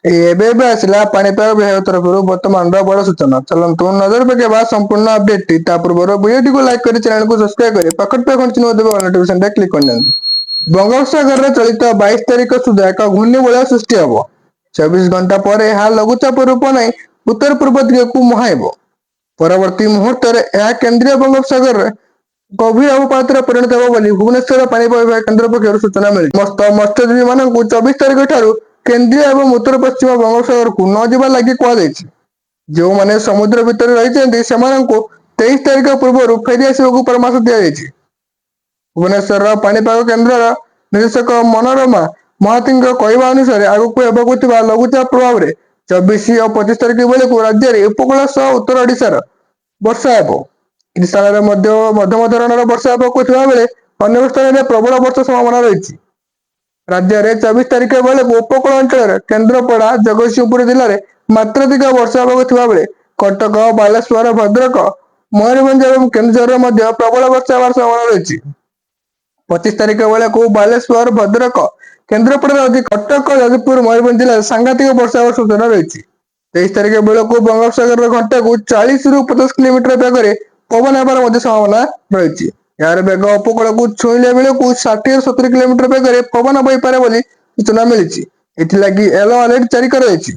ଏବେ ଏବେ ଆସିଲା ପାଣିପାଗ ବିଭାଗ ତରଫରୁ ବର୍ତ୍ତମାନର ବଡ ସୂଚନା। ଚାଲନ୍ତୁ ନଜର ପକେଇବା ସମ୍ପୂର୍ଣ୍ଣ ଅପଡେଟଟି। ତା ପୂର୍ବରୁ ଭିଡିଓଟିକୁ ଲାଇକ୍ କରି ଚ୍ୟାନେଲକୁ ସବସ୍କ୍ରାଇବ କରି ପାଖରେ ନୋଟିଫିକେସନଟା କ୍ଲିକ୍ କରିନିଅନ୍ତୁ। ବଙ୍ଗୋପସାଗରରେ ଚଳିତ 22 ତାରିଖ ସୁଦ୍ଧା ଏକ ଘୂର୍ଣ୍ଣିବଳୟ ସୃଷ୍ଟି ହେବ। 24 ଘଣ୍ଟା ପରେ ଏହା ଲଘୁଚାପ ରୂପ ନେଇ ଉତ୍ତର ପୂର୍ବ ଦିଗକୁ ମୁହାଁଇବ। ପରବର୍ତ୍ତୀ ମୁହୂର୍ତ୍ତରେ ଏହା କେନ୍ଦ୍ରୀୟ ବଙ୍ଗୋପସାଗରରେ ଗଭୀର ଅବପାତରେ ପରିଣତ ହେବ ବୋଲି ଭୁବନେଶ୍ୱର ପାଣିପାଗ ବିଭାଗ କେନ୍ଦ୍ର ପକ୍ଷରୁ ସୂଚନା ମିଳିଛି। ମତ୍ସ୍ୟଜୀବୀମାନଙ୍କୁ 24 ତାରିଖ ଠାରୁ କେନ୍ଦ୍ରୀୟ ଏବଂ ଉତ୍ତର ପଶ୍ଚିମ ବଙ୍ଗୋପସାଗରକୁ ନ ଯିବା ଲାଗି କୁହାଯାଇଛି। ଯେଉଁମାନେ ସମୁଦ୍ର ଭିତରେ ରହିଛନ୍ତି ସେମାନଙ୍କୁ 23 ତାରିଖ ପୂର୍ବରୁ ଫେରି ଆସିବାକୁ ପରାମର୍ଶ ଦିଆଯାଇଛି। ଭୁବନେଶ୍ୱର ପାଣିପାଗ କେନ୍ଦ୍ରର ନିର୍ଦ୍ଦେଶକ ମନୋରମା ମହାନ୍ତିଙ୍କ କହିବା ଅନୁସାରେ ଆଗକୁ ହେବାକୁ ଥିବା ଲଘୁଚାପ ପ୍ରଭାବରେ 24 ଓ 25 ତାରିଖ ବେଳକୁ ରାଜ୍ୟରେ ଉପକୂଳ ସହ ଉତ୍ତର ଓଡିଶାର ବର୍ଷା ହେବ। କିଛି ସ୍ଥାନରେ ମଧ୍ୟମ ଧରଣର ବର୍ଷା ହେବାକୁ ଥିବା ବେଳେ ଅନେକ ସ୍ଥାନରେ ପ୍ରବଳ ବର୍ଷା ସମ୍ଭାବନା ରହିଛି। ରାଜ୍ୟରେ 24 ତାରିଖ ବେଳକୁ ଉପକୂଳ ଅଞ୍ଚଳରେ କେନ୍ଦ୍ରାପଡା, ଜଗତସିଂହପୁର ଜିଲ୍ଲାରେ ମାତ୍ରାଧିକ ବର୍ଷା ହେବାକୁ ଥିବା ବେଳେ କଟକ, ବାଲେଶ୍ୱର, ଭଦ୍ରକ, ମୟୂରଭଞ୍ଜ ଏବଂ କେନ୍ଦୁଝରରେ ମଧ୍ୟ ପ୍ରବଳ ବର୍ଷା ହେବାର ସମ୍ଭାବନା ରହିଛି। 25 ତାରିଖ ବେଳକୁ ବାଲେଶ୍ୱର, ଭଦ୍ରକ, କେନ୍ଦ୍ରାପଡାରେ ଅଧିକ, କଟକ, ଯାଜପୁର, ମୟୂରଭଞ୍ଜ ଜିଲ୍ଲାରେ ସାଂଘାତିକ ବର୍ଷା ହେବାର ସୂଚନା ରହିଛି। 23 ତାରିଖ ବେଳକୁ ବଙ୍ଗୋପସାଗରରେ ଘଣ୍ଟାକୁ 40 ରୁ 50 କିଲୋମିଟର ବେଗରେ ପବନ ହେବାର ମଧ୍ୟ ସମ୍ଭାବନା ରହିଛି। ଏହାର ବେଗ ଉପକୂଳକୁ ଛୁଇଁଲା ବେଳକୁ 60 ରୁ 70 କିଲୋମିଟର ବେଗରେ ପବନ ବହିପାରେ ବୋଲି ସୂଚନା ମିଳିଛି। ଏଥିଲାଗି ୟେଲୋ ଆଲର୍ଟ ଜାରି କରାଯାଇଛି।